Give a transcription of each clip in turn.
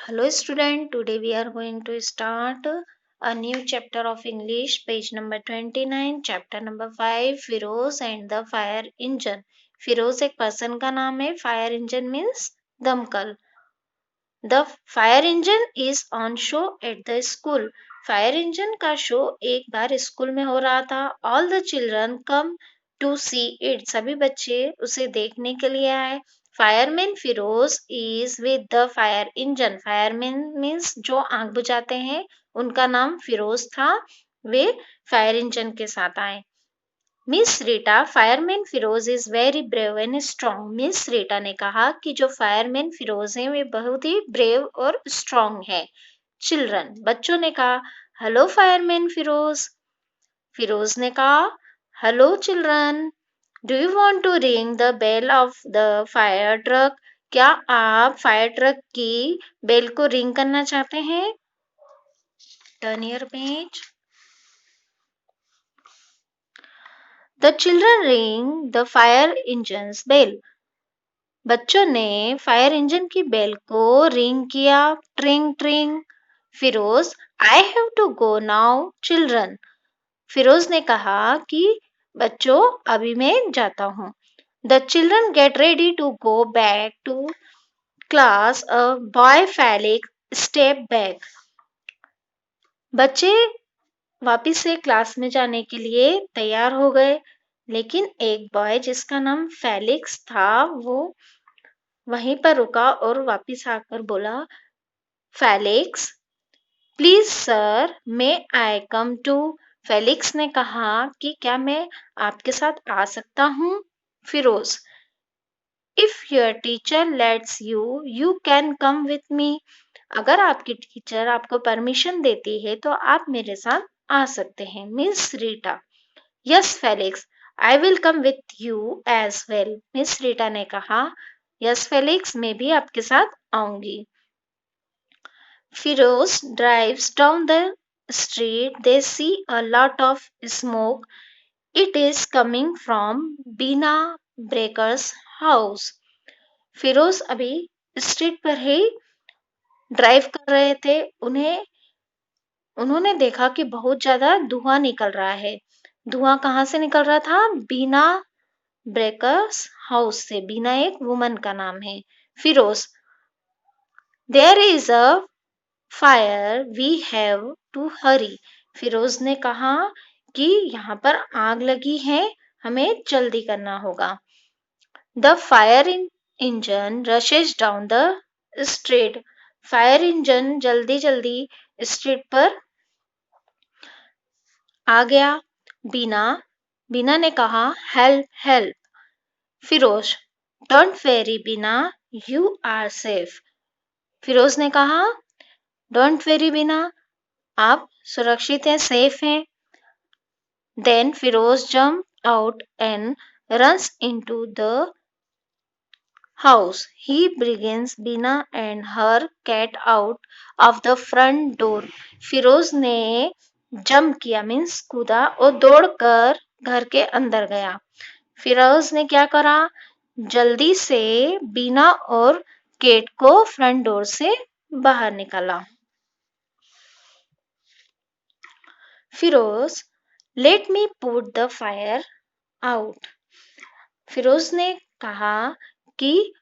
Hello student, today we are going to start a new chapter of English, page number 29, chapter number 5, Firoz and the fire engine. Firoz एक person का नाम है. Fire engine means दमकल. The fire engine is on show at the school. Fire engine का show एक बार school में हो रहा था. All the children come to see it. सभी बच्चे उसे देखने के लिए आए. Fireman Firoz is with the fire engine. Fireman means जो आग बुझाते हैं, उनका नाम फिरोज था. वे फायर इंजन के साथ आए. Miss Rita, fireman Firoz is very brave and strong. Miss Rita ने कहा कि जो फायरमैन फिरोज हैं वे बहुत ही ब्रेव और स्ट्रॉन्ग है. चिल्ड्रन, बच्चों ने कहा हेलो फायरमैन फिरोज. फिरोज ने कहा hello children. Do you want to ring the bell of the fire truck. क्या आप फायर ट्रक की बेल को रिंग करना चाहते हैं? Turn your page. The children ring the fire engine's bell. बच्चों ने फायर इंजन की बेल को रिंग किया. ट्रिंग ट्रिंग. Firoz, I have to go now children. Firoz ने कहा कि बच्चों अभी मैं जाता हूँ. The children get ready to go back to class. A boy Felix step back. बच्चे वापिस से क्लास में जाने के लिए तैयार हो गए, लेकिन एक बॉय जिसका नाम फेलिक्स था वो वहीं पर रुका और वापिस आकर बोला, Felix please sir may I come to. Felix ने कहा कि क्या मैं आपके साथ आ सकता हूँ? Firoz, if your teacher lets you you can come with me. अगर आपकी टीचर आपको परमिशन देती है तो आप मेरे साथ आ सकते हैं. Miss Rita, yes Felix I will come with you as well. Miss Rita ने कहा, यस फेलिक्स मैं भी आपके साथ आऊंगी. Firoz drives down the street. They see a lot of smoke. It is coming from Bina Breaker's house. Firoz अभी street पर ही drive कर रहे थे. उन्होंने देखा कि बहुत ज्यादा धुआं निकल रहा है. धुआं कहाँ से निकल रहा था? बीना ब्रेकर्स हाउस से. बीना एक वुमन का नाम है. Firoz, there is a fire we have to hurry. Firoz ने कहा कि यहाँ पर आग लगी है, हमें जल्दी करना होगा. The fire engine rushes down the street. Fire engine जल्दी जल्दी स्ट्रीट पर आ गया. बीना ने कहा help help. Firoz, don't worry Bina, you are safe. Firoz ने कहा डोंट वेरी बीना, आप सुरक्षित हैं, सेफ हैं. Then Firoz jump out and runs into the house. He brings Bina and her cat out of the front door. Firoz ने जंप किया मीन्स कूदा और दौड़कर घर के अंदर गया. फिरोज ने क्या करा? जल्दी से बीना और केट को फ्रंट डोर से बाहर निकाला. Firoz, let me put the fire out. Firoz ने कहा कि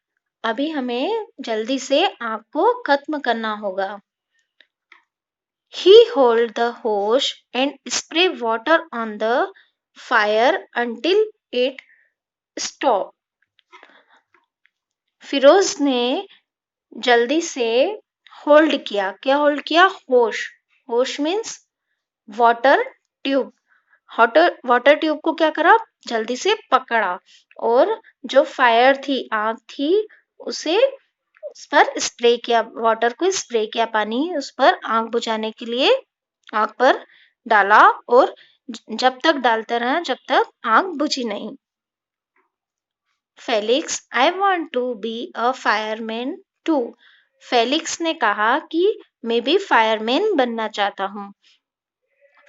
अभी हमें जल्दी से आग को खत्म करना होगा. He hold the hose and spray water on the fire until it stopped. Firoz ने जल्दी से होल्ड किया. क्या होल्ड किया? होश. होश means water tube. Water tube को क्या करा? जल्दी से पकड़ा और जो फायर थी, आग थी, उसे उस पर स्प्रे किया. वाटर को स्प्रे किया, पानी उस पर आग बुझाने के लिए आग पर डाला और जब तक डालते रहा जब तक आग बुझी नहीं. Felix, I want to be a fireman too. Felix ने कहा कि मैं भी फायरमैन बनना चाहता हूँ.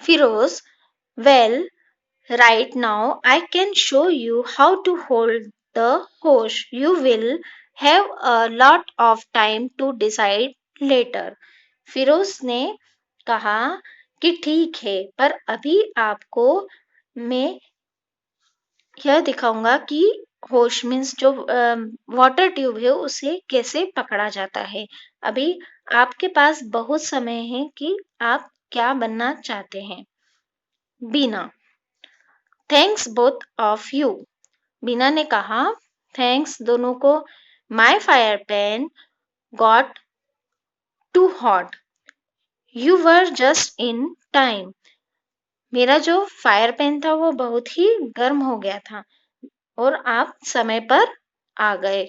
Firoz, well right now I can show you how to hold the hose. You will have a lot of time to decide later. Firoz ने कहा कि ठीक है, पर अभी आपको मैं यह दिखाऊंगा कि होश मीन्स जो वाटर ट्यूब है उसे कैसे पकड़ा जाता है। अभी आपके पास बहुत समय है कि आप क्या बनना चाहते हैं। Beena. Thanks both of you. Beena ने कहा थैंक्स दोनों को। My fire pen got too hot, you were just in time. मेरा जो फायर पेन था वो बहुत ही गर्म हो गया था और आप समय पर आ गए।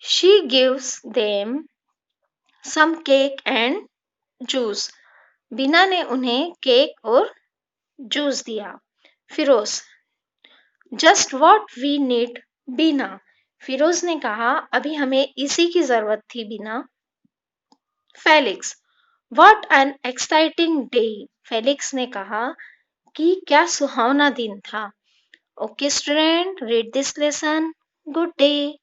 She gives them some cake and juice. Beena ने उन्हें केक और जूस दिया। Firoz. Just what we need Beena. Firoz ने कहा अभी हमें इसी की जरूरत थी Beena. Felix. What an exciting day. Felix ने कहा कि क्या सुहावना दिन था। Okay student, read this lesson. Good day.